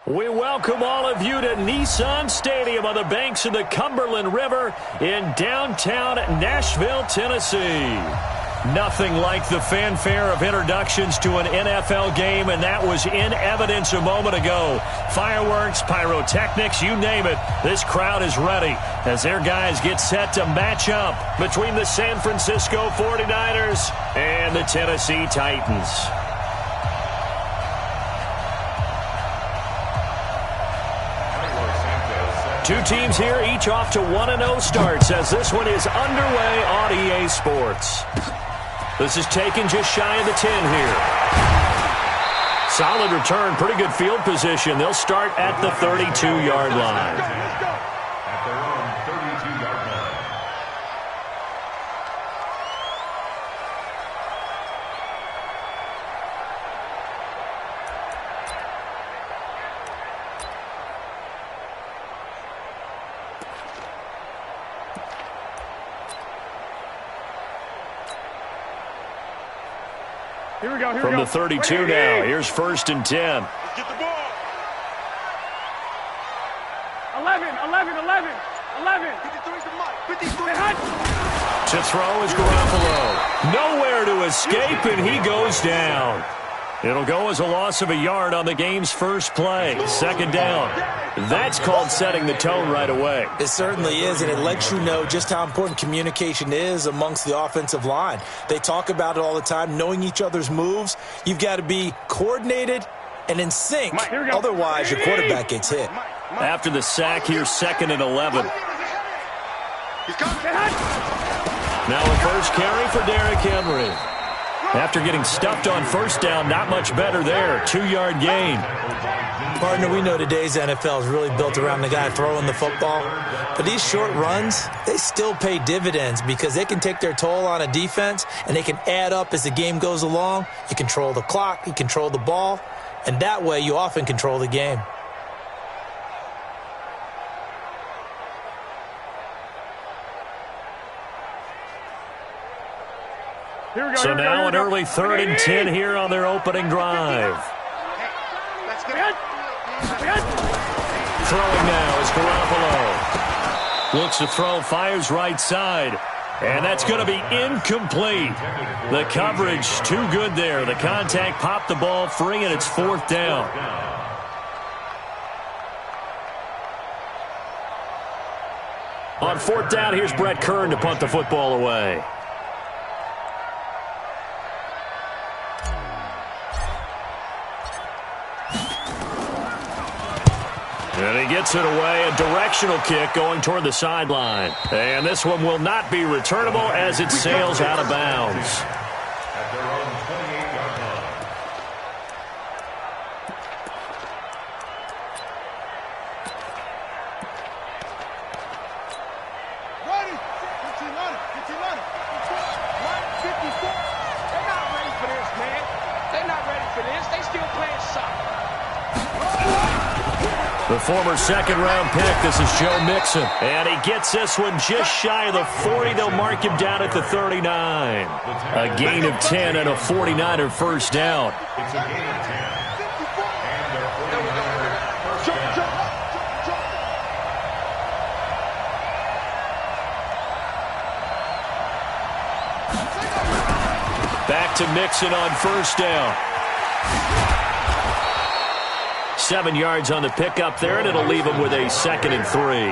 We welcome all of you to Nissan Stadium on the banks of the Cumberland River in downtown Nashville, Tennessee. Nothing like the fanfare of introductions to an NFL game, and that was in evidence a moment ago. Fireworks, pyrotechnics, you name it. This crowd is ready as their guys get set to match up between the San Francisco 49ers and the Tennessee Titans. Two teams here, each off to 1-0 starts as this one is underway on EA Sports. This is taken just shy of the 10 here. Solid return, pretty good field position. They'll start at the 32-yard line. At their own 32-yard line. Here we go. From the 32 now, here's 1st and 10. Let's get the ball. 11. 53 To throw is Garoppolo. Nowhere to escape, and he goes down. It'll go as a loss of a yard on the game's first play. 2nd down. That's called setting the tone right away. It certainly is, and it lets you know just how important communication is amongst the offensive line. They talk about it all the time, knowing each other's moves. You've got to be coordinated and in sync. Otherwise, your quarterback gets hit. After the sack, here's 2nd and 11. Now a first carry for Derrick Henry. After getting stuffed on 1st down, not much better there. 2-yard gain. Partner, we know today's NFL is really built around the guy throwing the football. But these short runs, they still pay dividends because they can take their toll on a defense and they can add up as the game goes along. You control the clock, you control the ball, and that way you often control the game. So now an early 3rd and 10 here on their opening drive. Throwing now is Garoppolo. Looks to throw, fires right side. And that's going to be incomplete. The coverage too good there. The contact popped the ball free, and it's 4th down. On 4th down, here's Brett Kern to punt the football away. And he gets it away, a directional kick going toward the sideline. And this one will not be returnable as it sails out of bounds. At their own 28-yard line. Ready. 15 on it. 154. They're not ready for this, man. They're not ready for this. They still playing soccer. The former 2nd-round pick, this is Joe Mixon. And he gets this one just shy of the 40. They'll mark him down at the 39. A gain of 10 and a 49er first down. It's a gain of 10. And their 49er first down. Back to Mixon on 1st down. 7 yards on the pickup there, and it'll leave him with a 2nd and 3.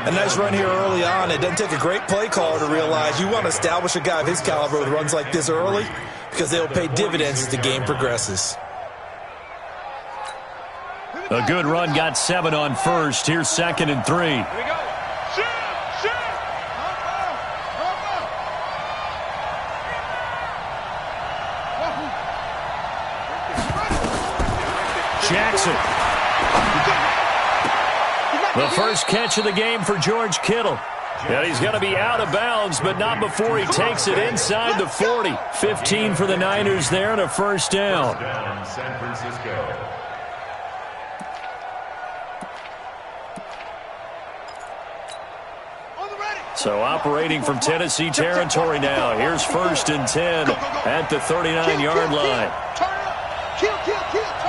A nice run here early on. It doesn't take a great play caller to realize you want to establish a guy of his caliber with runs like this early because they'll pay dividends as the game progresses. A good run, got 7 on 1st. Here's 2nd and 3. Here we go. Jackson. The first catch of the game for George Kittle. And he's going to be out of bounds, but not before he takes it inside the 40. 15 for the Niners there and a first down. San Francisco. So operating from Tennessee territory now. Here's 1st and 10 at the 39-yard line. Turn up. Kill. Turn up.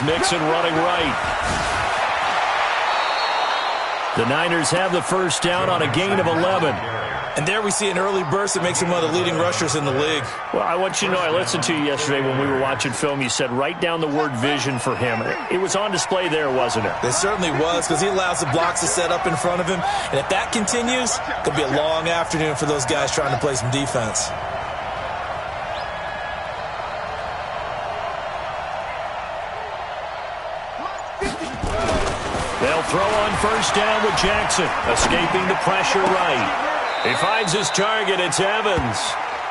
Mixon running right. The Niners have the first down on a gain of 11. And there we see an early burst that makes him one of the leading rushers in the league. Well, I want you to know, I listened to you yesterday when we were watching film. You said write down the word vision for him. It was on display there, wasn't it? It certainly was, because he allows the blocks to set up in front of him. And if that continues, it could be a long afternoon for those guys trying to play some defense. They'll throw on first down with Jackson, escaping the pressure right. He finds his target. It's Evans.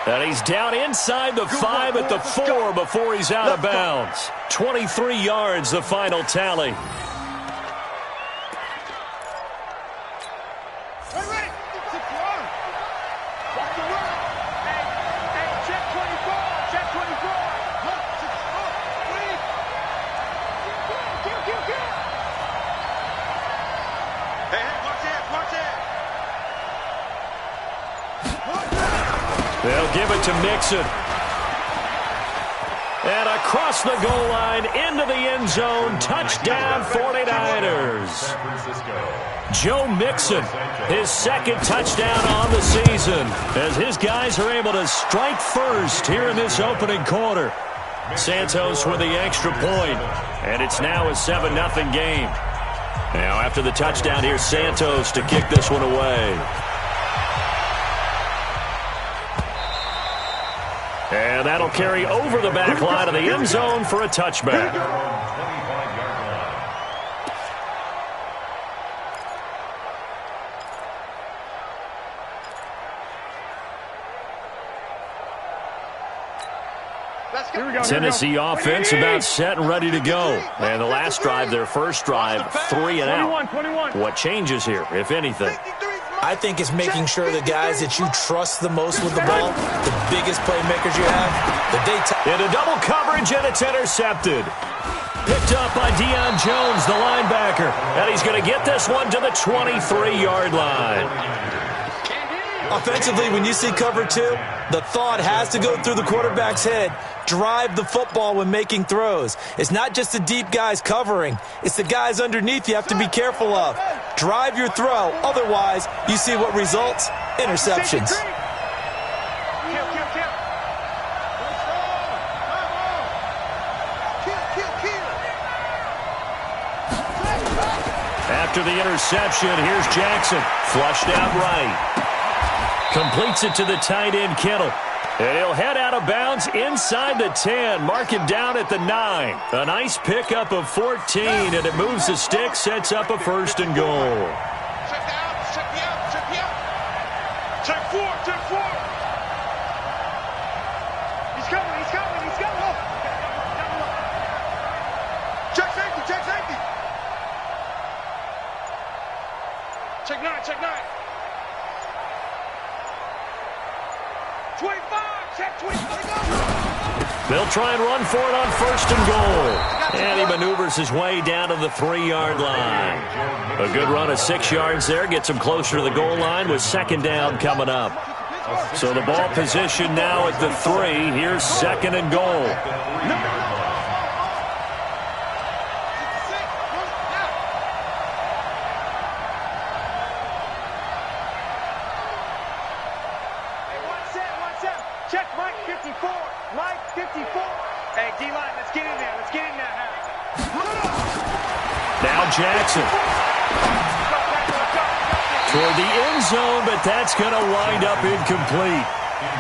And he's down inside the 5 at the 4 before he's out of bounds. 23 yards, the final tally. They'll give it to Mixon. And across the goal line, into the end zone, touchdown 49ers. Joe Mixon, his second touchdown on the season, as his guys are able to strike first here in this opening quarter. Santos with the extra point, and it's now a 7-0 game. Now after the touchdown, here's Santos to kick this one away. And that'll carry over the back line of the end zone for a touchback. Tennessee offense about set and ready to go. And the last drive, their first drive, 3 and out. What changes here, if anything? I think it's making sure the guys that you trust the most with the ball, the biggest playmakers you have, that they into double coverage, and it's intercepted. Picked up by Deion Jones, the linebacker. And he's going to get this one to the 23-yard line. Offensively, when you see cover 2, the thought has to go through the quarterback's head. Drive the football when making throws. It's not just the deep guys covering. It's the guys underneath you have to be careful of. Drive your throw. Otherwise, you see what results? Interceptions. After the interception, here's Jackson. Flushed out right. Completes it to the tight end, Kittle. And he'll head out of bounds inside the 10. Mark him down at the 9. A nice pickup of 14, and it moves the stick, sets up a first and goal. Check out, check me out, check me out. Check 4, check 4. He's coming, he's coming, he's coming. Check safety, check safety. Check 9, check 9. 25, check 25. They'll try and run for it on first and goal. And he maneuvers his way down to the 3-yard line. A good run of 6 yards there. Gets him closer to the goal line with second down coming up. So the ball position now at the 3. Here's second and goal. Check Mike 54. Mike 54. Hey, D-line, let's get in there. Let's get in there now. Now Jackson. Toward the end zone, but that's going to wind up incomplete.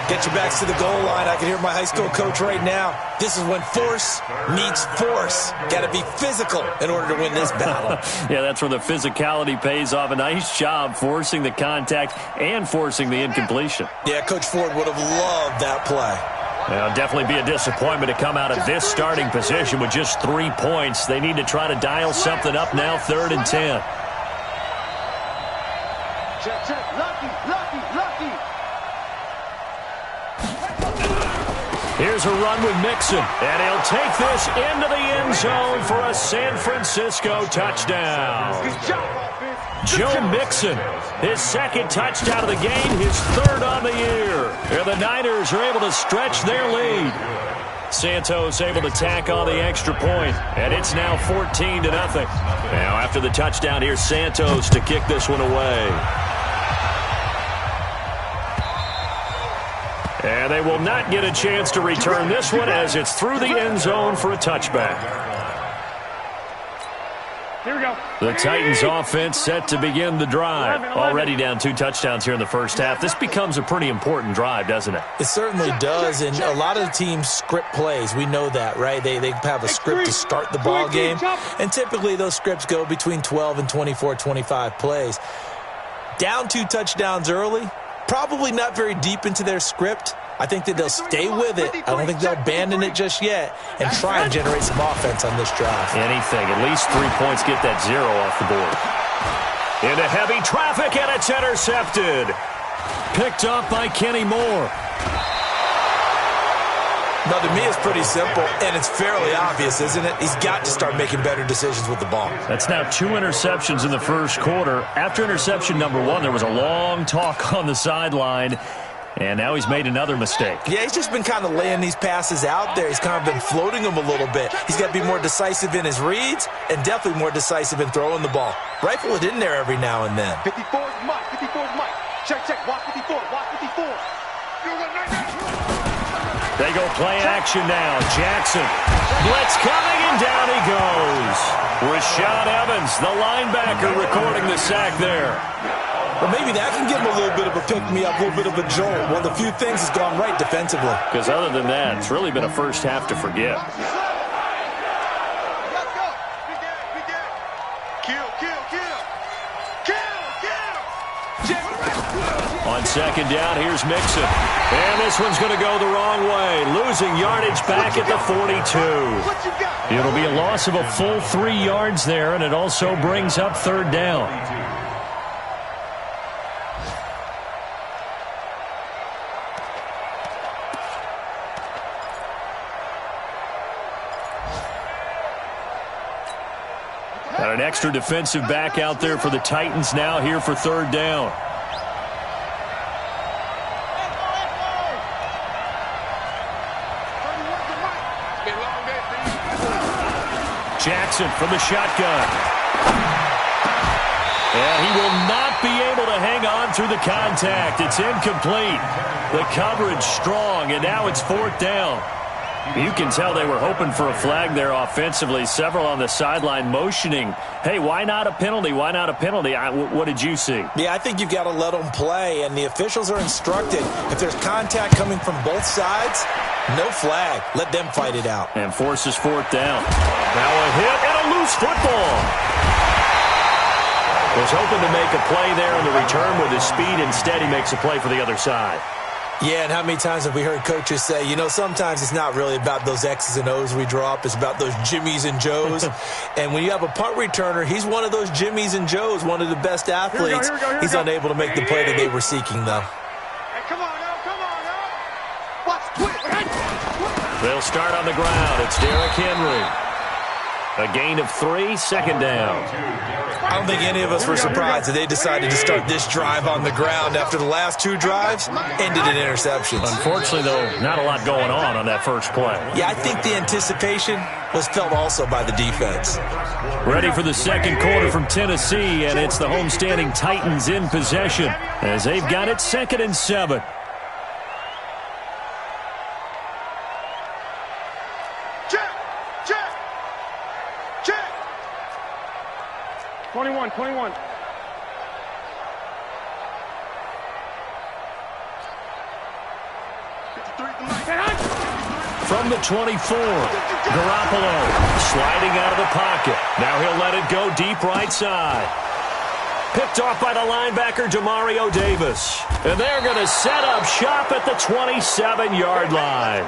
Get your backs to the goal line. I can hear my high school coach right now. This is when force meets force. Got to be physical in order to win this battle. Yeah, that's where the physicality pays off. A nice job forcing the contact and forcing the incompletion. Yeah, Coach Ford would have loved that play. Well, definitely be a disappointment to come out of this starting position with just 3 points. They need to try to dial something up now, 3rd and 10. Check, check. Lucky, lucky, lucky. Here's a run with Mixon, and he'll take this into the end zone for a San Francisco touchdown. Good job, offense. Joe Mixon, his second touchdown of the game, his 3rd on the year. And the Niners are able to stretch their lead. Santos able to tack on the extra point, and it's now 14-0. Now after the touchdown, here's Santos to kick this one away. And they will not get a chance to return this one as it's through the end zone for a touchback. Here we go. The Titans offense set to begin the drive. Already down 2 touchdowns here in the first half. This becomes a pretty important drive, doesn't it? It certainly does, and a lot of the teams script plays. We know that, right? They have a script to start the ball game, and typically those scripts go between 12 and 24, 25 plays. Down 2 touchdowns early, probably not very deep into their script. I think that they'll stay with it. I don't think they'll abandon it just yet and try and generate some offense on this drive. Anything. At least 3 points, get that 0 off the board. Into heavy traffic, and it's intercepted. Picked up by Kenny Moore. Now, to me, it's pretty simple, and it's fairly obvious, isn't it? He's got to start making better decisions with the ball. That's now 2 interceptions in the first quarter. After interception number 1, there was a long talk on the sideline. And now he's made another mistake. Yeah, he's just been kind of laying these passes out there. He's kind of been floating them a little bit. He's got to be more decisive in his reads and definitely more decisive in throwing the ball. Rifle it in there every now and then. 54 is Mike. 54 is Mike. Check. Watch 54. Watch 54. They go play action now. Jackson. Blitz coming, and down he goes. Rashad Evans, the linebacker, recording the sack there. Well, maybe that can give him a little bit of a pick-me-up, a little bit of a jolt. One of the few things has gone right defensively. Because other than that, it's really been a first half to forget. Let's go. Kill. On second down, here's Mixon. And this one's going to go the wrong way. Losing yardage back at the 42. It'll be a loss of a full 3 yards there, and it also brings up third down. Got an extra defensive back out there for the Titans now here for third down. Jackson from the shotgun. And he will not be able to hang on through the contact. It's incomplete. The coverage strong, and now it's fourth down. You can tell they were hoping for a flag there offensively. Several on the sideline motioning, hey, why not a penalty? Why not a penalty? What did you see? Yeah, I think you've got to let them play, and the officials are instructed. If there's contact coming from both sides, no flag. Let them fight it out. And forces fourth down. Now a hit and a loose football. Was hoping to make a play there in the return with his speed. Instead, he makes a play for the other side. Yeah, and how many times have we heard coaches say, you know, sometimes it's not really about those X's and O's we draw up. It's about those Jimmies and Joes. And when you have a punt returner, he's one of those Jimmies and Joes, one of the best athletes. He's unable to make the play that they were seeking, though. Hey, come on now. Watch twist. They'll start on the ground. It's Derrick Henry. A gain of 3, second down. I don't think any of us were surprised that they decided to start this drive on the ground after the last 2 drives ended in interceptions. Unfortunately, though, not a lot going on that first play. Yeah, I think the anticipation was felt also by the defense. Ready for the second quarter from Tennessee, and it's the homestanding Titans in possession as they've got it 2nd and 7. Check. 21. From the 24, Garoppolo sliding out of the pocket. Now he'll let it go deep right side. Picked off by the linebacker, Demario Davis. And they're going to set up shop at the 27-yard line.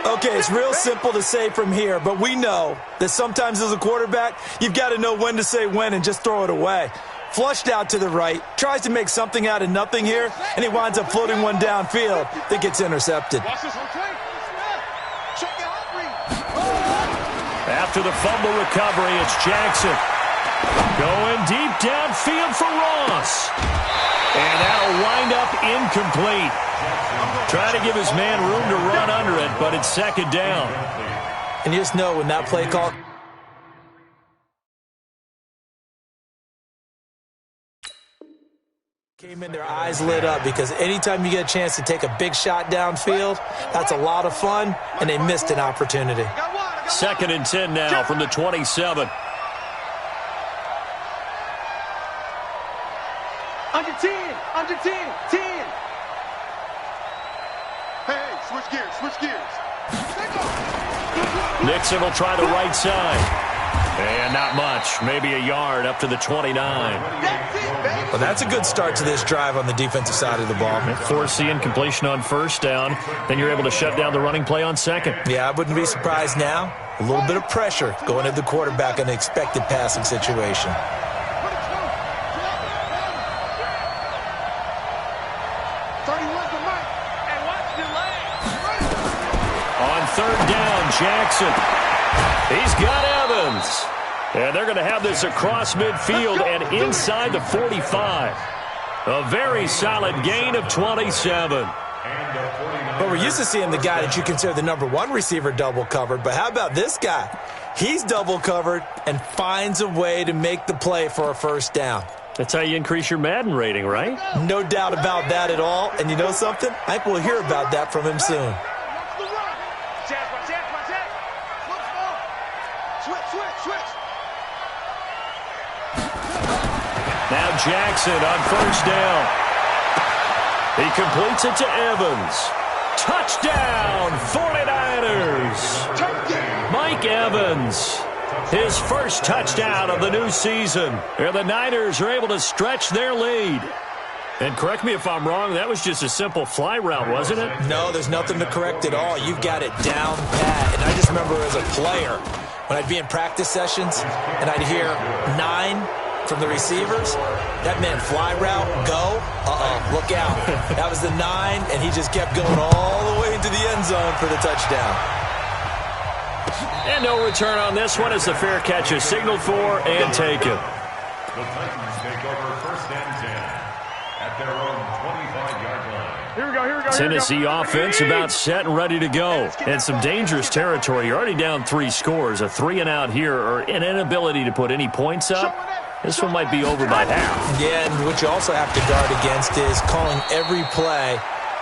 Okay, it's real simple to say from here, but we know that sometimes as a quarterback, you've got to know when to say when and just throw it away. Flushed out to the right, tries to make something out of nothing here, and he winds up floating one downfield that gets intercepted. After the fumble recovery, it's Jackson. Going deep downfield for Ross. And that'll wind up incomplete. Trying to give his man room to run under it, but it's second down. And you just know when that play call came in, their eyes lit up, because anytime you get a chance to take a big shot downfield, that's a lot of fun, and they missed an opportunity. Second and 10 now from the 27. Under 10, under 10, 10. Hey, switch gears, switch gears. Nixon will try the right side. And not much, maybe a yard up to the 29. That's it, baby. Well, that's a good start to this drive on the defensive side of the ball. Force the incompletion on first down. Then you're able to shut down the running play on second. Yeah, I wouldn't be surprised now. A little bit of pressure going at the quarterback in an expected passing situation. 31's the mic. And watch the lane. On third down, Jackson. He's got Evans. And they're going to have this across midfield and inside the 45. A very solid gain of 27. But we're used to seeing the guy that you consider the number one receiver double covered. But how about this guy? He's double covered and finds a way to make the play for a first down. That's how you increase your Madden rating, right? No doubt about that at all. And you know something? I think we'll hear about that from him soon. Now Jackson on first down. He completes it to Evans. Touchdown, 49ers. Mike Evans, his first touchdown of the new season. And the Niners are able to stretch their lead. And correct me if I'm wrong, that was just a simple fly route, wasn't it? No, there's nothing to correct at all. You've got it down pat. And I just remember as a player, when I'd be in practice sessions and I'd hear 9 from the receivers, that meant fly route, go, look out. That was the 9, and he just kept going all the way into the end zone for the touchdown. And no return on this one as the fair catch is signaled for and taken. The Titans take over first and 10 at their own 25-yard line. Here we go, here we go. Tennessee offense about set and ready to go. And some dangerous territory. You're already down 3 scores. A 3-and-out here, or an inability to put any points up. This one might be over by half. Yeah, and what you also have to guard against is calling every play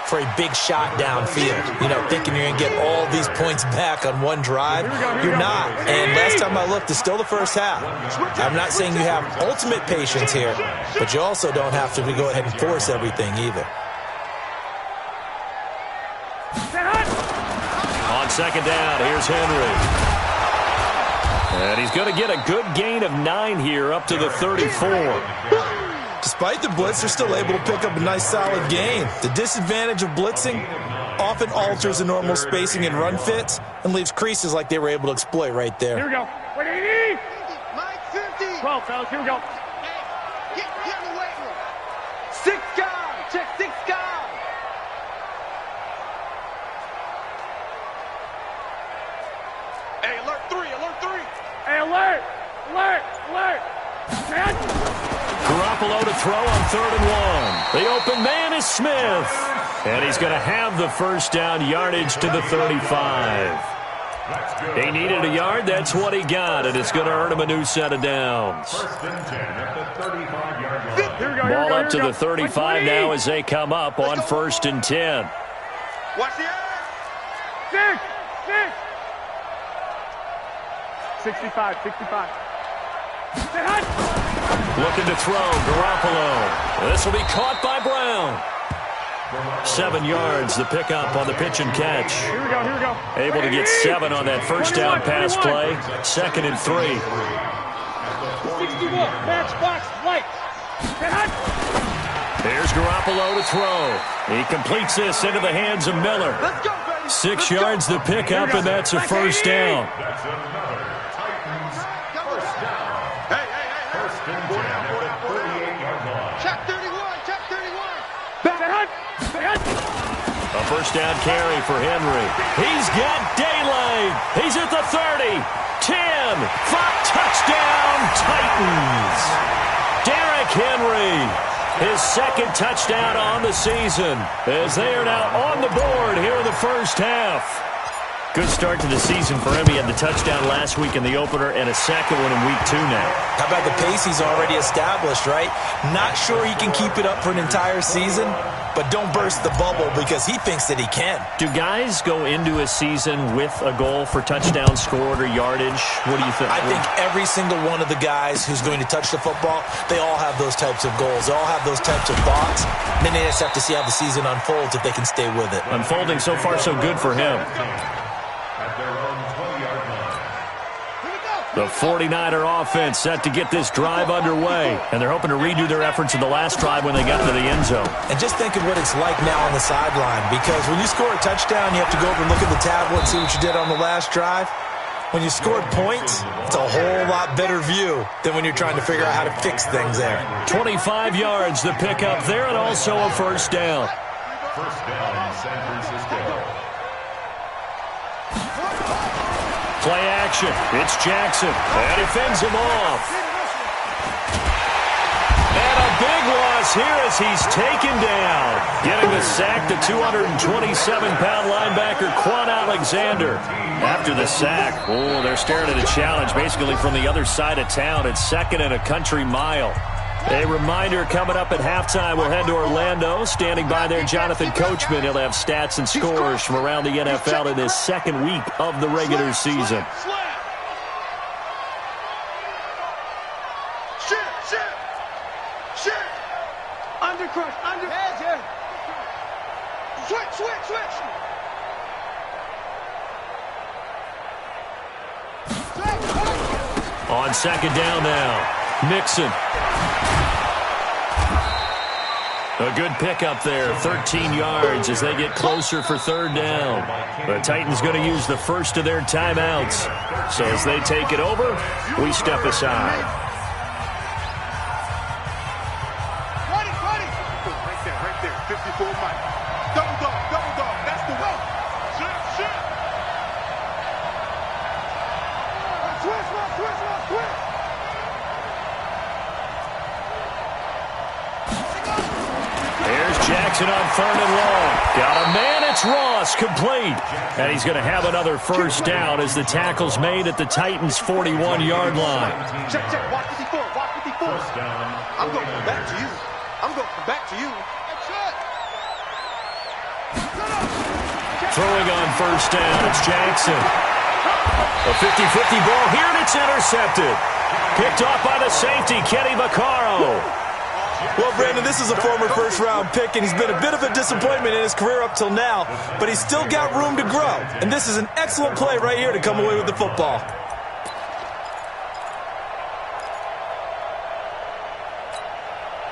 for a big shot downfield. You know, thinking you're going to get all these points back on one drive. You're not. And last time I looked, it's still the first half. I'm not saying you have ultimate patience here, but you also don't have to go ahead and force everything either. On second down, here's Henry. And he's going to get a good gain of 9 here up to the 34. Despite the blitz, they're still able to pick up a nice solid gain. The disadvantage of blitzing often alters the normal spacing and run fits and leaves creases like they were able to exploit right there. Here we go. 180. Mike 50. 12, fellas. Here we go. Hey, get in the weight room. 6 guard. Check 6 guard. Hey, alert 3, alert 3. Hey, alert. Alert. Alert. Man. Garoppolo to throw on 3rd and 1. The open man is Smith. And he's going to have the first down, yardage to the 35. He needed a yard. That's what he got, and it's going to earn him a new set of downs. First and 10 at the 35-yard line. Here we go. Ball up to the 35 now as they come up on 1st and 10. Watch the air. 65, 65. Looking to throw, Garoppolo. This will be caught by Brown. 7 yards, the pickup on the pitch and catch. Here we go, here we go. Able to get 7 on that first down pass play. 2nd and 3. 61, matchbox, light. There's Garoppolo to throw. He completes this into the hands of Miller. Let's go, baby. 6 yards the pickup, and that's a first down. That's another Titans first down. Hey. First and 10 at the 38-yard line. Check 31, check 31. A first down carry for Henry. He's got daylight. He's at the 30, 10, 5, touchdown, Titans. Derrick Henry, his second touchdown on the season, as they are now on the board here in the first half. Good start to the season for him. He had the touchdown last week in the opener and a second one in week 2 now. How about the pace he's already established, right? Not sure he can keep it up for an entire season, but don't burst the bubble because he thinks that he can. Do guys go into a season with a goal for touchdown scored or yardage? What do you think? I think every single one of the guys who's going to touch the football, they all have those types of goals. They all have those types of thoughts. Then they just have to see how the season unfolds if they can stay with it. Unfolding so far so good for him. The 49er offense set to get this drive underway, and they're hoping to redo their efforts in the last drive when they got to the end zone. And just think of what it's like now on the sideline, because when you score a touchdown, you have to go over and look at the tablet and see what you did on the last drive. When you scored points, it's a whole lot better view than when you're trying to figure out how to fix things there. 25 yards the pickup there, and also a first down. First down, San Francisco. Play action. It's Jackson, and he fends him off. And a big loss here as he's taken down. Getting the sack, the 227-pound linebacker, Quan Alexander. After the sack, they're staring at a challenge basically from the other side of town. It's second and a country mile. A reminder coming up at halftime, we'll head to Orlando. Standing by there, Jonathan Coachman. He'll have stats and scores from around the NFL in this second week of the regular season. Undercrush, under edge, yeah. Switch. On second down now, Mixon. A good pickup there, 13 yards as they get closer for third down. The Titans going to use the first of their timeouts. So as they take it over, we step aside. Ready. Right there. 54 Mike. Double dog. That's the way. Shit. Switch. There's Jackson on third and long. Got a man, it's Ross, complete. And he's going to have another first down as the tackle's made at the Titans' 41-yard line. Check. Walk 54. I'm going to come back to you. That's it. Throwing on first down, it's Jackson. A 50-50 ball here, and it's intercepted. Picked off by the safety, Kenny Vaccaro. Well, Brandon, this is a former first-round pick, and he's been a bit of a disappointment in his career up till now, but he's still got room to grow. And this is an excellent play right here to come away with the football.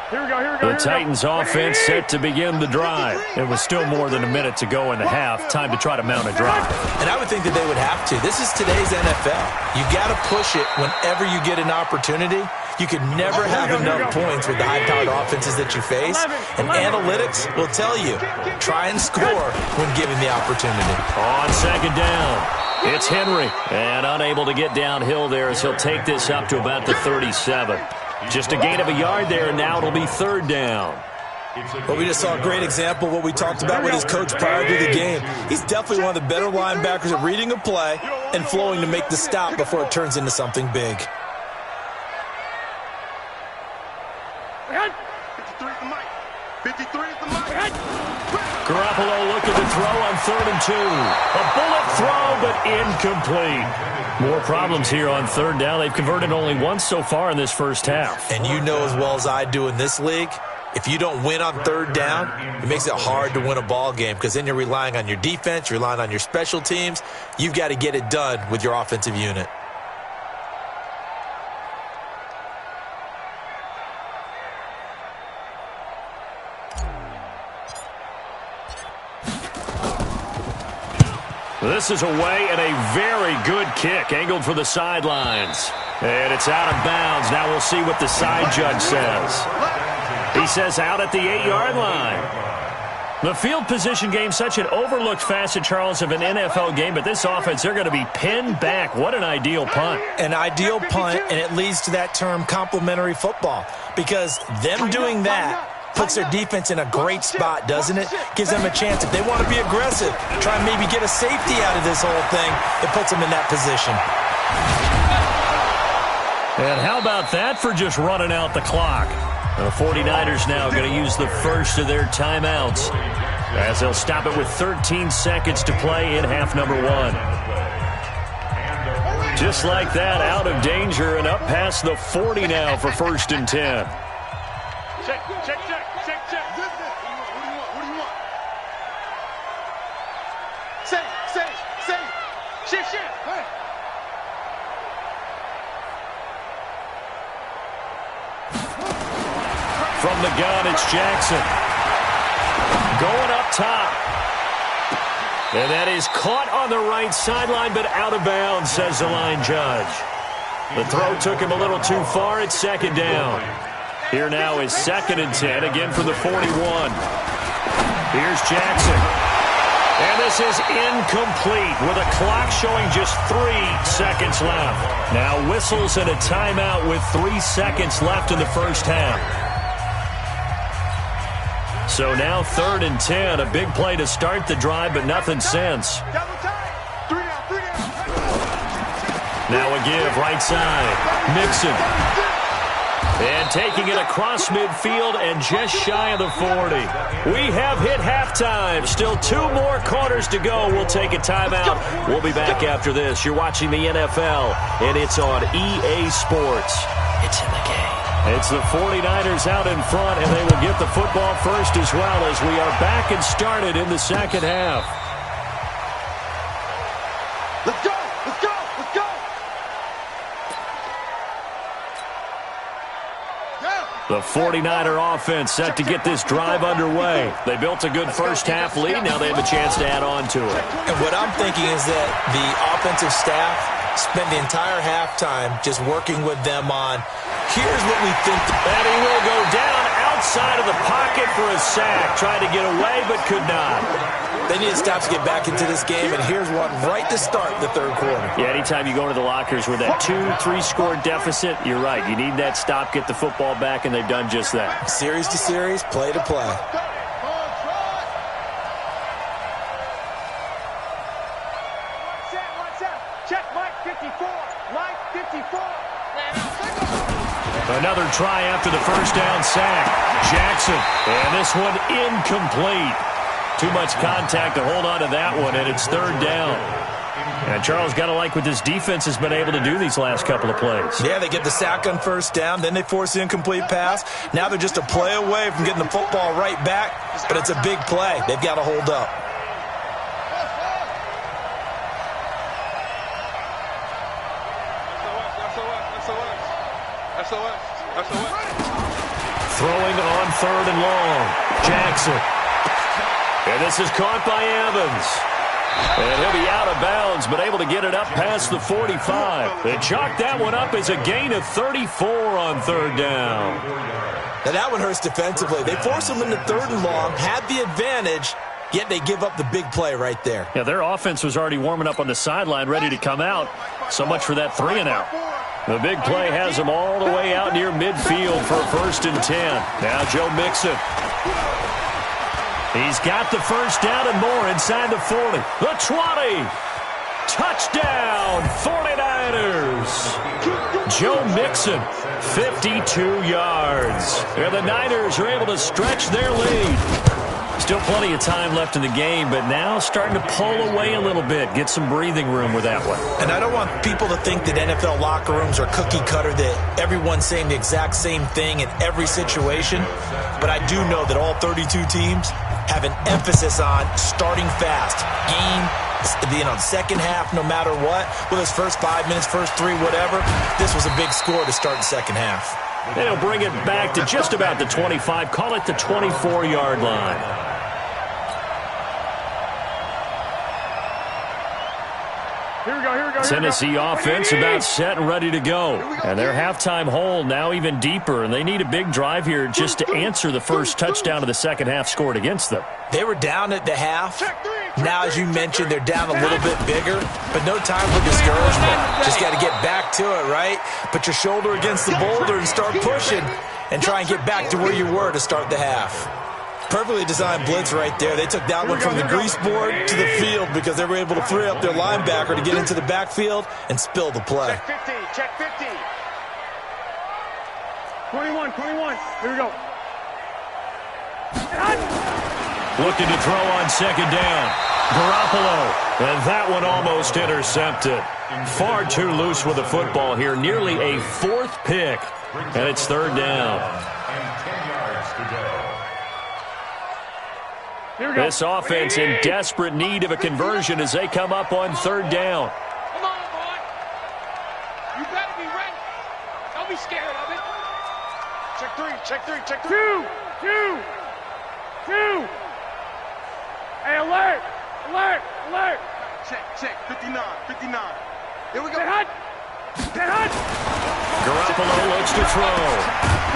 Here we go. The Titans offense set to begin the drive. It was still more than a minute to go in the half. Time to try to mount a drive. And I would think that they would have to. This is today's NFL. You got to push it whenever you get an opportunity. You can never have enough points with the high-powered offenses that you face. And analytics will tell you, try and score when given the opportunity. On second down, it's Henry. And unable to get downhill there as he'll take this up to about the 37. Just a gain of a yard there, and now it'll be third down. But we just saw a great example of what we talked about with his coach prior to the game. He's definitely one of the better linebackers at reading a play and flowing to make the stop before it turns into something big. 53 is the mic. Garoppolo looking to throw on 3rd and 2. A bullet throw, but incomplete. More problems here on third down. They've converted only once so far in this first half. And you know as well as I do in this league, if you don't win on third down, it makes it hard to win a ball game because then you're relying on your defense, you're relying on your special teams. You've got to get it done with your offensive unit. This is away and a very good kick, angled for the sidelines. And it's out of bounds. Now we'll see what the side judge says. He says out at the 8-yard line. The field position game, such an overlooked facet, Charles, of an NFL game, but this offense, they're going to be pinned back. What an ideal punt. An ideal punt, and it leads to that term complementary football, because them doing that puts their defense in a great spot, doesn't it? Gives them a chance. If they want to be aggressive, try and maybe get a safety out of this whole thing, it puts them in that position. And how about that for just running out the clock? The 49ers now going to use the first of their timeouts as they'll stop it with 13 seconds to play in half number 1. Just like that, out of danger and up past the 40 now for 1st and 10. Check. What do you want? Say. Shift. Hey. From the gun, it's Jackson. Going up top. And that is caught on the right sideline, but out of bounds, says the line judge. The throw took him a little too far. It's 2nd down. Here now is 2nd and 10, again from the 41. Here's Jackson. And this is incomplete with a clock showing just 3 seconds left. Now whistles and a timeout with 3 seconds left in the first half. So now 3rd and 10, a big play to start the drive, but nothing since. Now a give, right side, Mixon. And taking it across midfield and just shy of the 40. We have hit halftime. Still 2 more quarters to go. We'll take a timeout. We'll be back after this. You're watching the NFL, and it's on EA Sports. It's in the game. It's the 49ers out in front, and they will get the football first as well as we are back and started in the second half. Let's go. The 49er offense set to get this drive underway. They built a good first half lead. Now they have a chance to add on to it. And what I'm thinking is that the offensive staff spent the entire halftime just working with them on, here's what we think. And he will go down outside of the pocket for a sack. Tried to get away, but could not. They need to stop to get back into this game, and here's one right to start the 3rd quarter. Yeah, anytime you go into the lockers with that 2-3 score deficit, you're right. You need that stop, get the football back, and they've done just that. Series to series, play to play. Check Mike 54. Mike 54. Another try after the first down sack. Jackson, and this one incomplete. Too much contact to hold on to that one, and it's 3rd down. And Charles, got to like what this defense has been able to do these last couple of plays. Yeah, they get the sack on 1st down, then they force the incomplete pass. Now they're just a play away from getting the football right back, but it's a big play. They've got to hold up. Throwing on 3rd and long. Jackson. And this is caught by Evans. And he'll be out of bounds, but able to get it up past the 45. They chalk that one up as a gain of 34 on 3rd down. Now that one hurts defensively. They force them into 3rd and long, had the advantage, yet they give up the big play right there. Yeah, their offense was already warming up on the sideline, ready to come out. So much for that 3-and-out. The big play has them all the way out near midfield for a 1st and 10. Now Joe Mixon. He's got the first down and more inside the 40. The 20. Touchdown, 49ers. Joe Mixon, 52 yards. And the Niners are able to stretch their lead. Still plenty of time left in the game, but now starting to pull away a little bit, get some breathing room with that one. And I don't want people to think that NFL locker rooms are cookie cutter, that everyone's saying the exact same thing in every situation. But I do know that all 32 teams have an emphasis on starting fast. Game, the second half, no matter what, whether it's first 5 minutes, first 3, whatever, this was a big score to start the second half. They'll bring it back to just about the 25, call it the 24-yard line. Here we go. Tennessee offense about set and ready to go. And their halftime hole now even deeper, and they need a big drive here just to answer the first touchdown of the second half scored against them. They were down at the half. Now, as you mentioned, they're down a little bit bigger, but no time for discouragement. Just got to get back to it, right? Put your shoulder against the boulder and start pushing. and try and get back to where you were to start the half. Perfectly designed blitz right there. They took that one from the grease board to the field because they were able to free up their linebacker to get into the backfield and spill the play. Check 50, check 50. 21, here we go. Looking to throw on second down. Garoppolo, and that one almost intercepted. Far too loose with the football here. Nearly a fourth pick, and it's third down. And 10 yards to go. This offense in desperate need of a conversion as they come up on third down. Come on, boy. You better be ready. Don't be scared of it. Check three, check three, check three. Two. Hey, alert. Check, 59. Here we go. Get hot. Garoppolo looks to throw.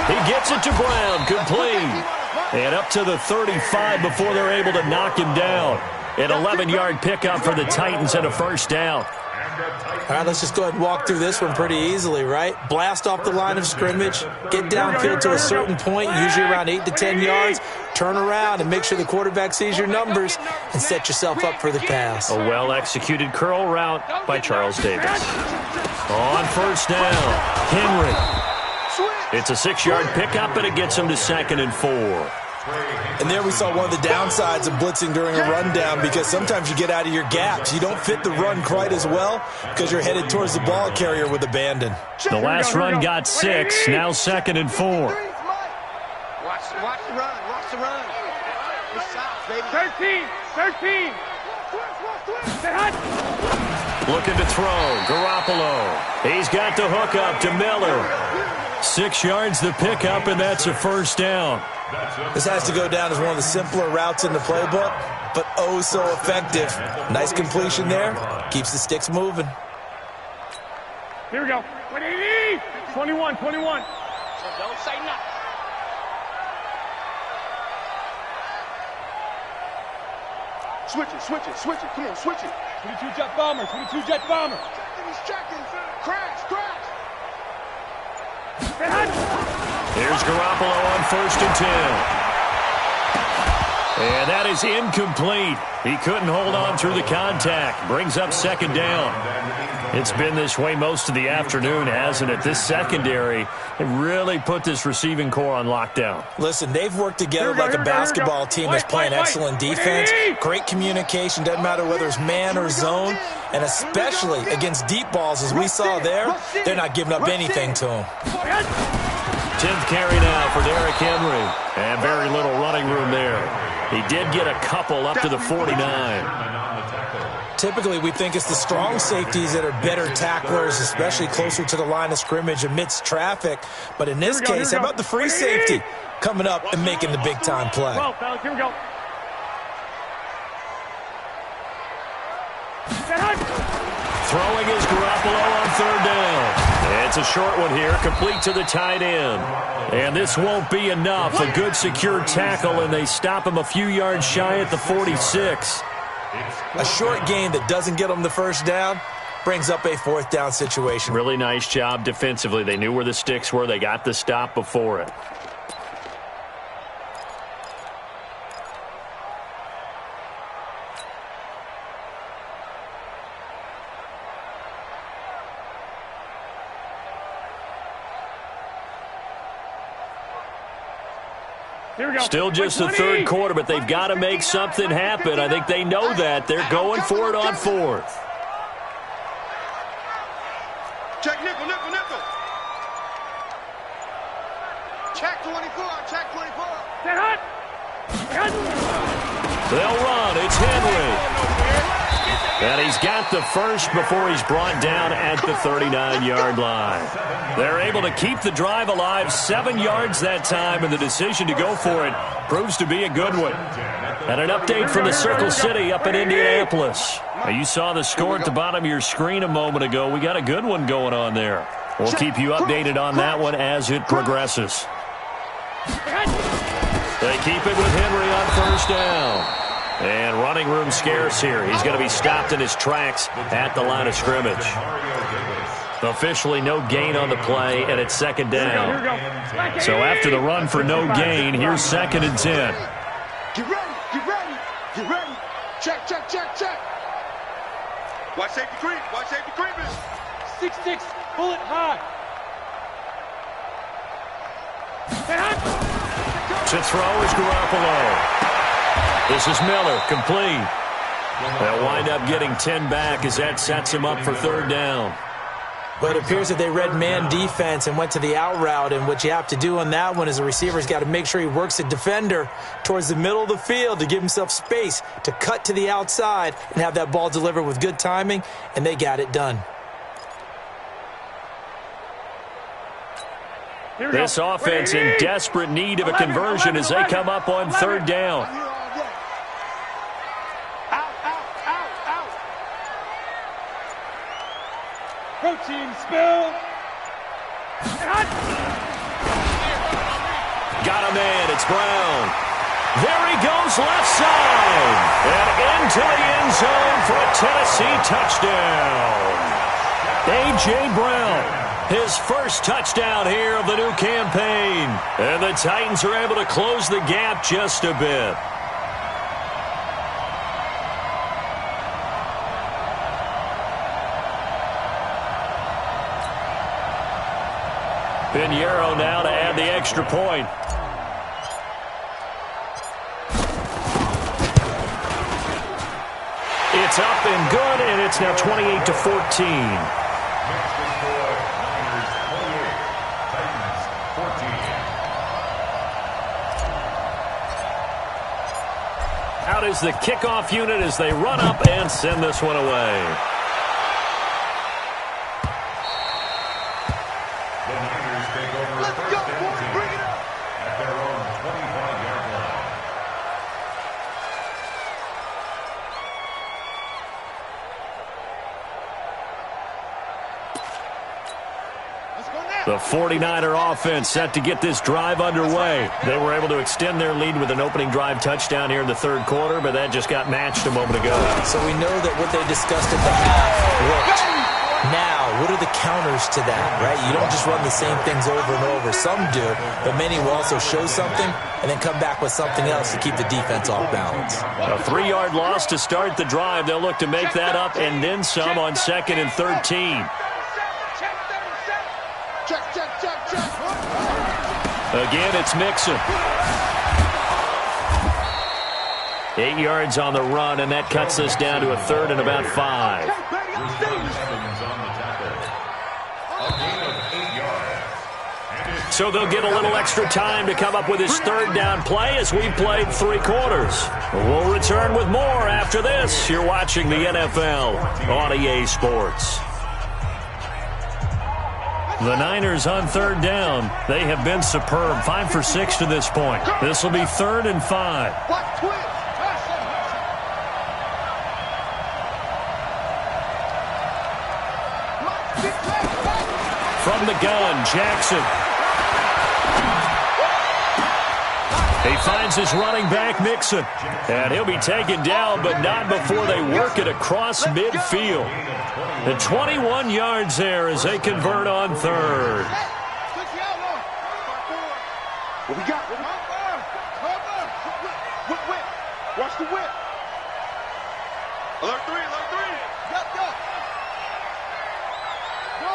He gets it to Brown, complete. And up to the 35 before they're able to knock him down. An 11-yard pickup for the Titans and a first down. All right, let's just go ahead and walk through this one pretty easily, right? Blast off the line of scrimmage, get downfield to a certain point, usually around 8 to 10 yards, turn around and make sure the quarterback sees your numbers and set yourself up for the pass. A well-executed curl route by Charles Davis. On first down, Henry. It's a 6-yard pickup, and it gets him to 2nd and 4. And there we saw one of the downsides of blitzing during a rundown because sometimes you get out of your gaps. You don't fit the run quite as well because you're headed towards the ball carrier with abandon. The last run got 6, now 2nd and 4. Watch the run. It's south, baby. 13. Get hot. Looking to throw, Garoppolo. He's got the hook up to Miller. 6 yards the pickup, and that's a first down. This has to go down as one of the simpler routes in the playbook, but oh so effective. Nice completion there. Keeps the sticks moving. Here we go. 21. So don't say nothing. Switch it. Come on, switch it. 22 jet bomber. Checking. Crash. Here's Garoppolo on 1st and 10. And that is incomplete. He couldn't hold on through the contact. Brings up 2nd down. It's been this way most of the afternoon, hasn't it? This secondary, it really put this receiving core on lockdown. Listen, they've worked together like a basketball team that's playing excellent defense. Great communication, doesn't matter whether it's man or zone. And especially against deep balls, as we saw there, they're not giving up anything to them. 10th carry now for Derrick Henry. And very little running room there. He did get a couple up to the 49. Typically, we think it's the strong safeties that are better tacklers, especially closer to the line of scrimmage amidst traffic. But in this case, how about the free safety coming up and making the big-time play? Here we go. Throwing is Garoppolo on 3rd down. It's a short one here, complete to the tight end. And this won't be enough. A good secure tackle, and they stop him a few yards shy at the 46. A short gain that doesn't get them the first down brings up a 4th down situation. Really nice job defensively. They knew where the sticks were. They got the stop before it. Still just the 3rd quarter, but they've got to make something happen. I think they know that. They're going for it on 4th. Check nickel. Check 24. Get hot. They'll run. It's Henry. And he's got the first before he's brought down at the 39-yard line. They're able to keep the drive alive, 7 yards that time, and the decision to go for it proves to be a good one. And an update from the Circle City up in Indianapolis. Now, you saw the score at the bottom of your screen a moment ago. We got a good one going on there. We'll keep you updated on that one as it progresses. They keep it with Henry on 1st down. And running room scarce here. He's going to be stopped in his tracks at the line of scrimmage. Officially no gain on the play, and it's second down. So after the run for no gain, here's 2nd and 10. Get ready, get ready, get ready. Check, check, check, check. Watch safety creep, watch safety creeping. 6-6, bullet high. To throw is Garoppolo. This is Miller, complete. They'll wind up getting 10 back as that sets him up for 3rd down. But it appears that they read man defense and went to the out route, and what you have to do on that one is the receiver's got to make sure he works the defender towards the middle of the field to give himself space to cut to the outside and have that ball delivered with good timing, and they got it done. This offense in desperate need of a conversion as they come up on 3rd down. Protein spill. Got a man, it's Brown. There he goes left side. And into the end zone for a Tennessee touchdown. A.J. Brown. His first touchdown here of the new campaign. And the Titans are able to close the gap just a bit. Pinheiro now to add the extra point. It's up and good, and it's now 28-14. Out is the kickoff unit as they run up and send this one away. The Niners take over first and 10 at their own 25-yard line. The 49er offense set to get this drive underway. They were able to extend their lead with an opening drive touchdown here in the 3rd quarter, but that just got matched a moment ago. So we know that what they discussed at the half worked. Now, what are the counters to that, right? You don't just run the same things over and over. Some do, but many will also show something and then come back with something else to keep the defense off balance. A 3-yard loss to start the drive. They'll look to make that up and then some on 2nd and 13. Check, check, check, check. Again, it's Mixon. 8 yards on the run, and that cuts us down to a 3rd and about 5. So they'll get a little extra time to come up with his 3rd down play as we've played 3 quarters. We'll return with more after this. You're watching the NFL on EA Sports. The Niners on 3rd down. They have been superb. 5 for 6 to this point. This will be 3rd and 5. From the gun, Jackson. He finds his running back, Mixon. And he'll be taken down, but not before they work it across midfield. The 21 yards there as they convert on 3rd. What we got? Whip. Watch the whip. Alert 3, alert 3. Yup. Go.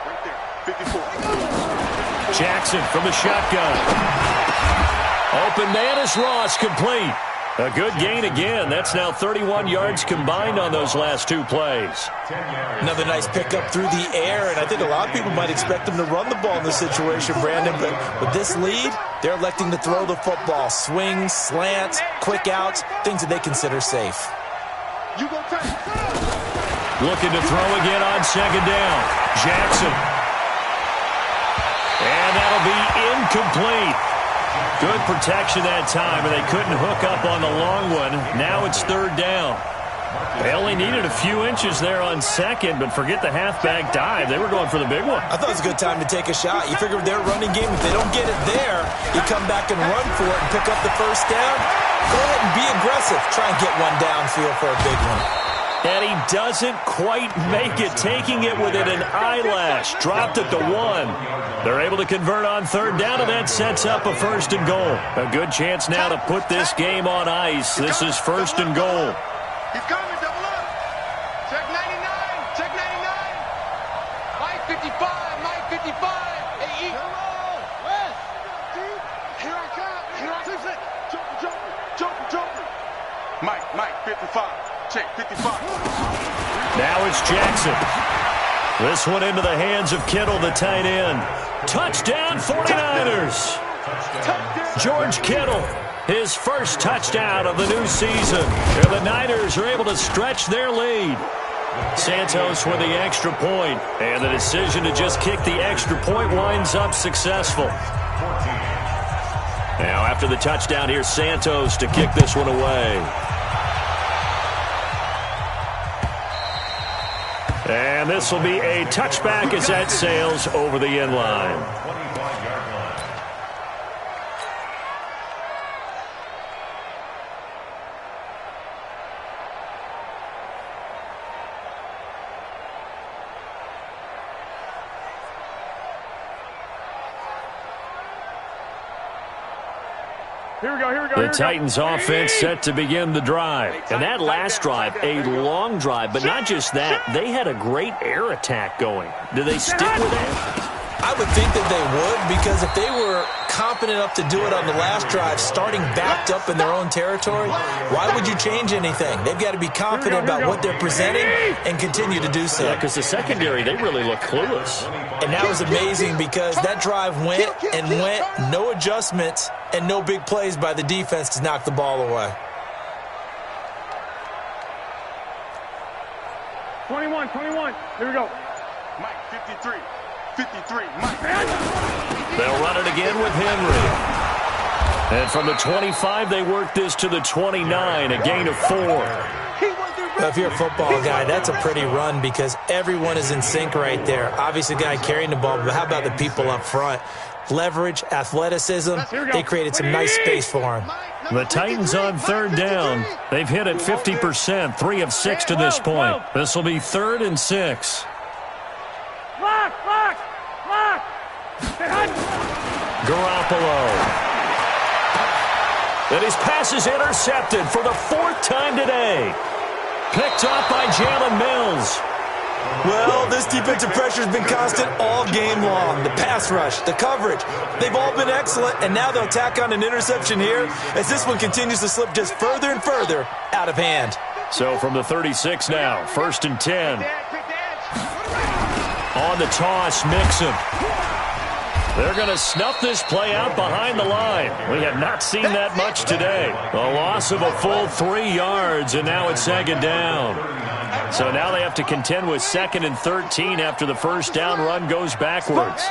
Right there, 54. Jackson from the shotgun. Open man is Ross, complete. A good gain again. That's now 31 yards combined on those last 2 plays. Another nice pickup through the air, and I think a lot of people might expect them to run the ball in this situation, Brandon, but with this lead, they're electing to throw the football. Swings, slants, quick outs, things that they consider safe. Looking to throw again on 2nd down. Jackson. And that'll be incomplete. Good protection that time, and they couldn't hook up on the long one. Now it's 3rd down. They only needed a few inches there on 2nd, but forget the halfback dive. They were going for the big one. I thought it was a good time to take a shot. You figure with their running game, if they don't get it there, you come back and run for it and pick up the 1st down. Go ahead and be aggressive. Try and get one downfield for a big one. And he doesn't quite make it, taking it within an eyelash. Dropped at the 1. They're able to convert on third down, and that sets up a first and goal. A good chance now to put this game on ice. This is first and goal. He's coming, double up. Check 99, check 99. Mike 55, Mike 55. Hey, E. West. Here I come, here I come. Joker. Mike 55. Check 55. Now it's Jackson. This one into the hands of Kittle, the tight end. Touchdown 49ers. George Kittle, his first touchdown of the new season. And the Niners are able to stretch their lead. Santos with the extra point, and the decision to just kick the extra point winds up successful. Now after the touchdown, here's Santos to kick this one away. And this will be a touchback as that sails over the end line. The Titans offense set to begin the drive. And that last drive, a long drive, but not just that, they had a great air attack going. Do they stick with that? I would think that they would, because if they were confident enough to do it on the last drive, starting backed up in their own territory, why would you change anything? They've got to be confident about what they're presenting and continue to do so. Yeah, because the secondary, they really look clueless. And that was amazing because that drive went and went, no adjustments and no big plays by the defense to knock the ball away. 21. Here we go. Mike 53. 53, Mike. They'll run it again with Henry. And from the 25, they work this to the 29, a gain of 4. Well, if you're a football guy, that's a pretty run because everyone is in sync right there. Obviously, the guy carrying the ball, but how about the people up front? Leverage, athleticism, they created some nice space for him. The Titans on third down. They've hit it 50%, 3 of 6 to this point. This will be 3rd and 6. Lock! Garoppolo. And his pass is intercepted for the 4th time today. Picked off by Jalen Mills. Well, this defensive pressure has been constant all game long. The pass rush, the coverage, they've all been excellent, and now they'll tack on an interception here as this one continues to slip just further and further out of hand. So from the 36 now, 1st and 10. On the toss, Mixon. They're going to snuff this play out behind the line. We have not seen that much today. A loss of a full 3 yards, and now it's 2nd down. So now they have to contend with 2nd and 13 after the first down run goes backwards.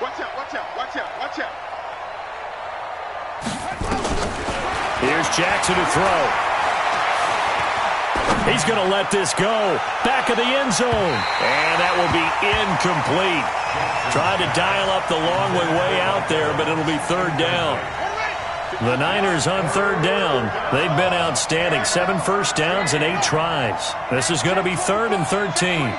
Watch out. Here's Jackson to throw. He's going to let this go. Back of the end zone. And that will be incomplete. Trying to dial up the long one way out there, but it'll be 3rd down. The Niners on 3rd down. They've been outstanding. 7 first downs and 8 tries. This is going to be 3rd and 13.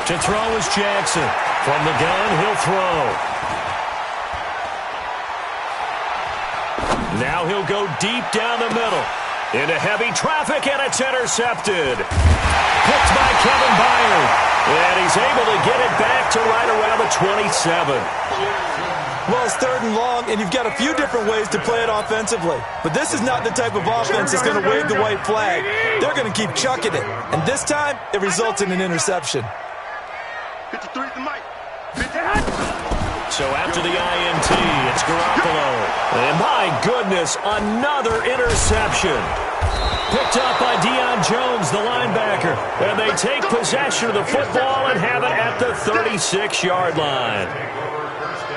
To throw is Jackson. From the gun, he'll throw. Now he'll go deep down the middle. Into heavy traffic, and it's intercepted. Picked by Kevin Byard. And he's able to get it back to right around the 27. Well, it's 3rd and long, and you've got a few different ways to play it offensively. But this is not the type of offense that's going to wave the white flag. They're going to keep chucking it. And this time, it results in an interception. 53 to Mike. So after the INT, it's Garoppolo. And my goodness, another interception. Picked up by Deion Jones, the linebacker. And they take possession of the football and have it at the 36-yard line.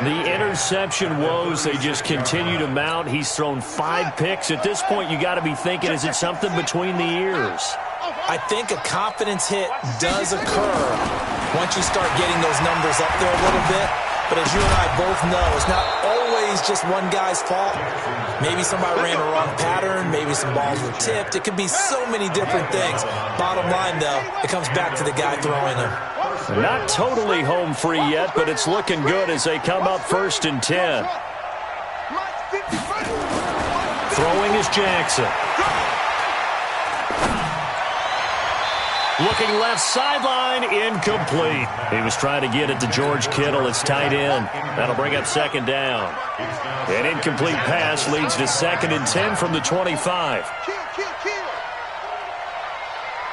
The interception woes, they just continue to mount. He's thrown 5 picks. At this point, you got to be thinking, is it something between the ears? I think a confidence hit does occur once you start getting those numbers up there a little bit. But as you and I both know, it's not always just one guy's fault. Maybe somebody ran a wrong pattern. Maybe some balls were tipped. It could be so many different things. Bottom line, though, it comes back to the guy throwing them. Not totally home free yet, but it's looking good as they come up 1st and 10. Throwing is Jackson. Looking left sideline, incomplete. He was trying to get it to George Kittle. It's tight end. That'll bring up 2nd down. An incomplete pass leads to 2nd and 10 from the 25.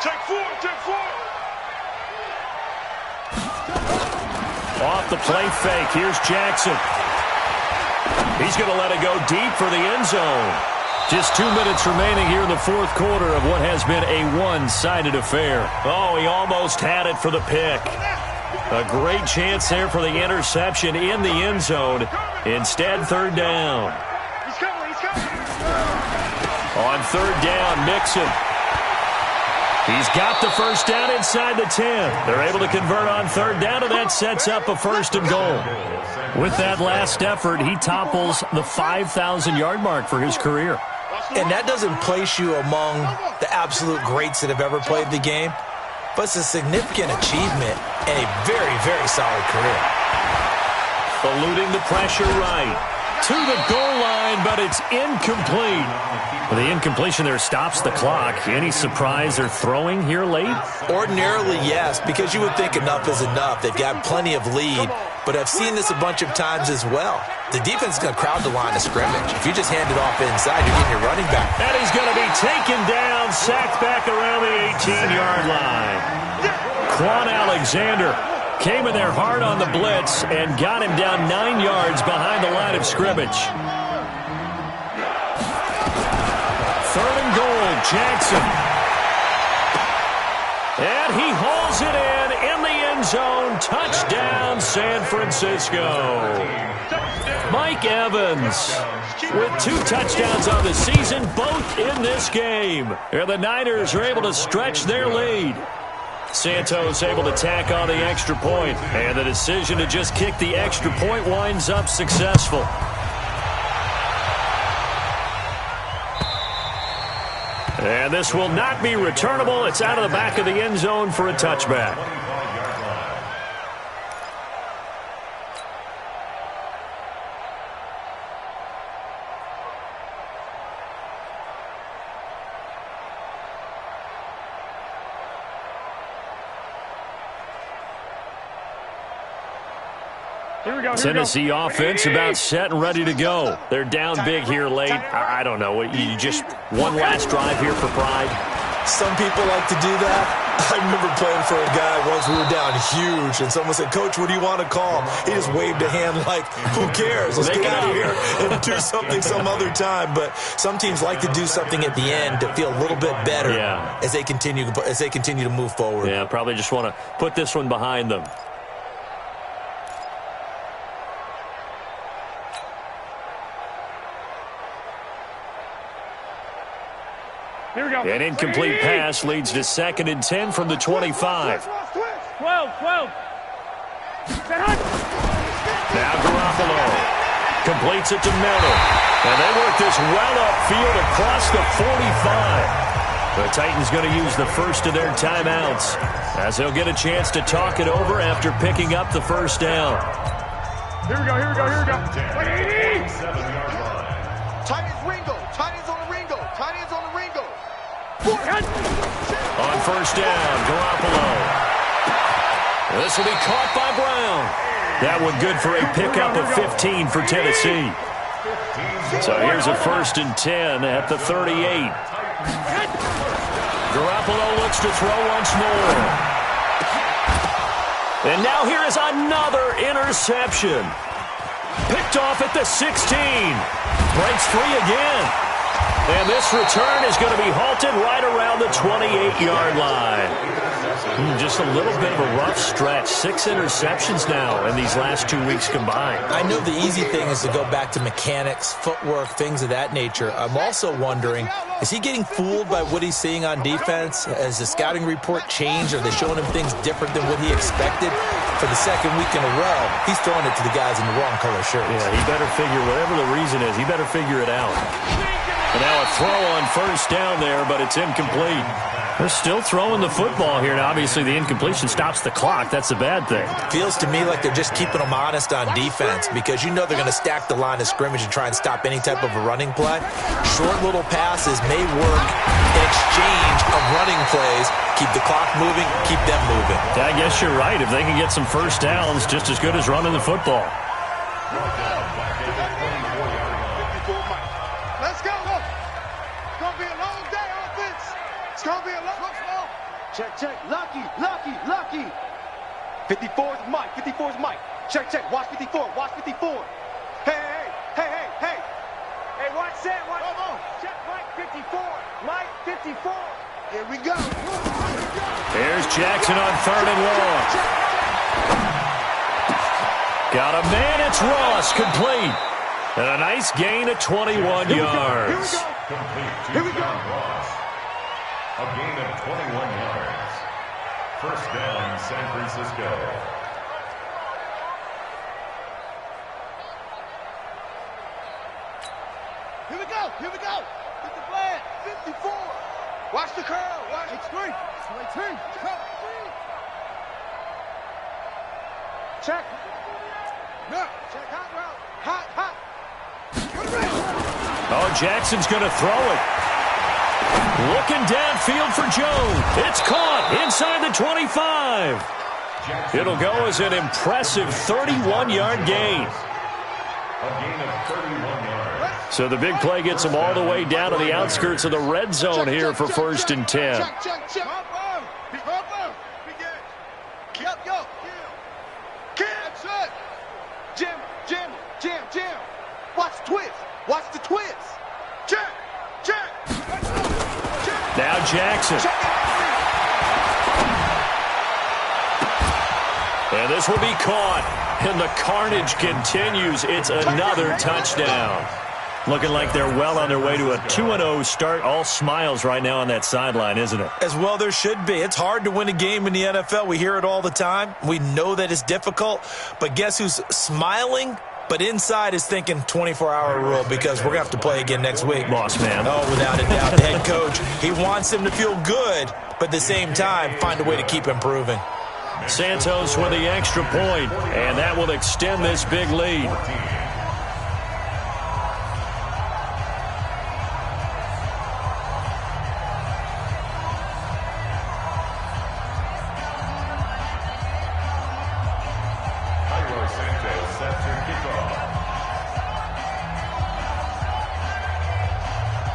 Take 4, take 4. Off the play fake, here's Jackson. He's going to let it go deep for the end zone. Just 2 minutes remaining here in the 4th quarter of what has been a one-sided affair. Oh, he almost had it for the pick. A great chance there for the interception in the end zone. Instead, 3rd down. He's coming, he's coming. On 3rd down, Mixon. He's got the 1st down inside the 10. They're able to convert on 3rd down, and that sets up a 1st and goal. With that last effort, he topples the 5,000-yard mark for his career. And that doesn't place you among the absolute greats that have ever played the game, but it's a significant achievement and a very, very solid career. Eluding the pressure right to the goal line, but it's incomplete. Well, the incompletion there stops the clock. Any surprise they're throwing here late? Ordinarily, yes, because you would think enough is enough. They've got plenty of lead, but I've seen this a bunch of times as well. The defense is going to crowd the line of scrimmage. If you just hand it off inside, you're getting your running back. And he's going to be taken down, sacked back around the 18-yard line. Quan Alexander came in there hard on the blitz and got him down 9 yards behind the line of scrimmage. 3rd and goal, Jackson. And he hauls it in the end zone. Touchdown, San Francisco. Mike Evans with 2 touchdowns on the season, both in this game. And the Niners are able to stretch their lead. Santos able to tack on the extra point, and the decision to just kick the extra point winds up successful. And this will not be returnable. It's out of the back of the end zone for a touchback. Tennessee offense about set and ready to go. They're down big here late. I don't know. You just one last drive here for pride. Some people like to do that. I remember playing for a guy once. We were down huge, and someone said, "Coach, what do you want to call?" He just waved a hand like, "Who cares? Let's get out of here and do something some other time." But some teams like to do something at the end to feel a little bit better as they continue to move forward. Yeah, probably just want to put this one behind them. Here we go. An incomplete pass leads to 2nd and 10 from the 25. 12. Now Garoppolo completes it to Miller. And they work this well upfield across the 45. The Titans going to use the first of their timeouts as they'll get a chance to talk it over after picking up the 1st down. Here we go. Tight ends Ringo. Tight ends on the Ringo. Tight ends on the Ringo. On 1st down, Garoppolo. This will be caught by Brown. That one good for a pickup of 15 for Tennessee. So here's a 1st and 10 at the 38. Garoppolo looks to throw once more. And now here is another interception. Picked off at the 16. Breaks free again. And this return is going to be halted right around the 28-yard line. Just a little bit of a rough stretch. 6 interceptions now in these last 2 weeks combined. I know the easy thing is to go back to mechanics, footwork, things of that nature. I'm also wondering, is he getting fooled by what he's seeing on defense? Has the scouting report changed? Are they showing him things different than what he expected? For the second week in a row, he's throwing it to the guys in the wrong color shirts. Yeah, he better figure, whatever the reason is, he better figure it out. And now a throw on first down there, but it's incomplete. They're still throwing the football here. Now, obviously, the incompletion stops the clock. That's the bad thing. Feels to me like they're just keeping them honest on defense because you know they're going to stack the line of scrimmage and try and stop any type of a running play. Short little passes may work in exchange of running plays. Keep the clock moving, keep them moving. I guess you're right. If they can get some first downs, just as good as running the football. Let's go. It's going to be a long day, offense. It's going to be a long day. Check. Lucky. 54 is Mike. Check. Watch 54. Hey. Hey, watch that. Come on. Check Mike 54. Here we go. There's Jackson on 3rd and long. Got a man. It's Ross, complete. And a nice gain of 21 yards. Here we go. Ross. A gain of 21 yards. First down, San Francisco. Here we go. Get the flag. 54. Watch the curl. Watch it. 3. Check. No. Check hot route. Hot. Oh, Jackson's going to throw it. Looking downfield for Jones. It's caught inside the 25. It'll go as an impressive 31-yard gain. A gain of 31 yards. So the big play gets them all the way down to the outskirts of the red zone here for 1st and 10. Check. Jam. Watch the twist. Check. Now Jackson. And this will be caught. And the carnage continues. It's another touchdown. Looking like they're well on their way to a 2-0 start. All smiles right now on that sideline, isn't it? As well there should be. It's hard to win a game in the NFL. We hear it all the time. We know that it's difficult. But guess who's smiling? But inside is thinking 24-hour rule because we're going to have to play again next week. Boss man. Oh, without a doubt. The head coach, he wants him to feel good, but at the same time, find a way to keep improving. Santos with the extra point, and that will extend this big lead.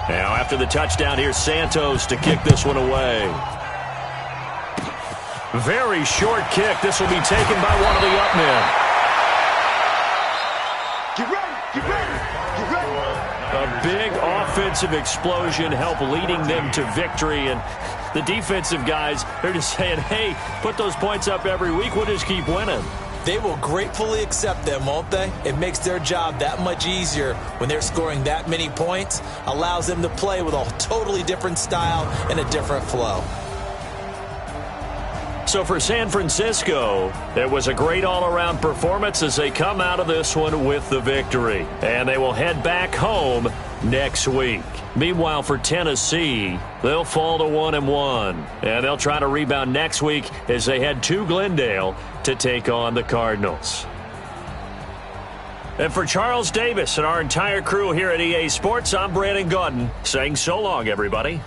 Now, after the touchdown, here's Santos to kick this one away. Very short kick. This will be taken by one of the up men. Get ready. A big offensive explosion helped leading them to victory. And the defensive guys, they're just saying, hey, put those points up every week. We'll just keep winning. They will gratefully accept them, won't they? It makes their job that much easier when they're scoring that many points. Allows them to play with a totally different style and a different flow. So for San Francisco, it was a great all-around performance as they come out of this one with the victory. And they will head back home next week. Meanwhile, for Tennessee, they'll fall to 1-1. And they'll try to rebound next week as they head to Glendale to take on the Cardinals. And for Charles Davis and our entire crew here at EA Sports, I'm Brandon Gaudin saying so long, everybody.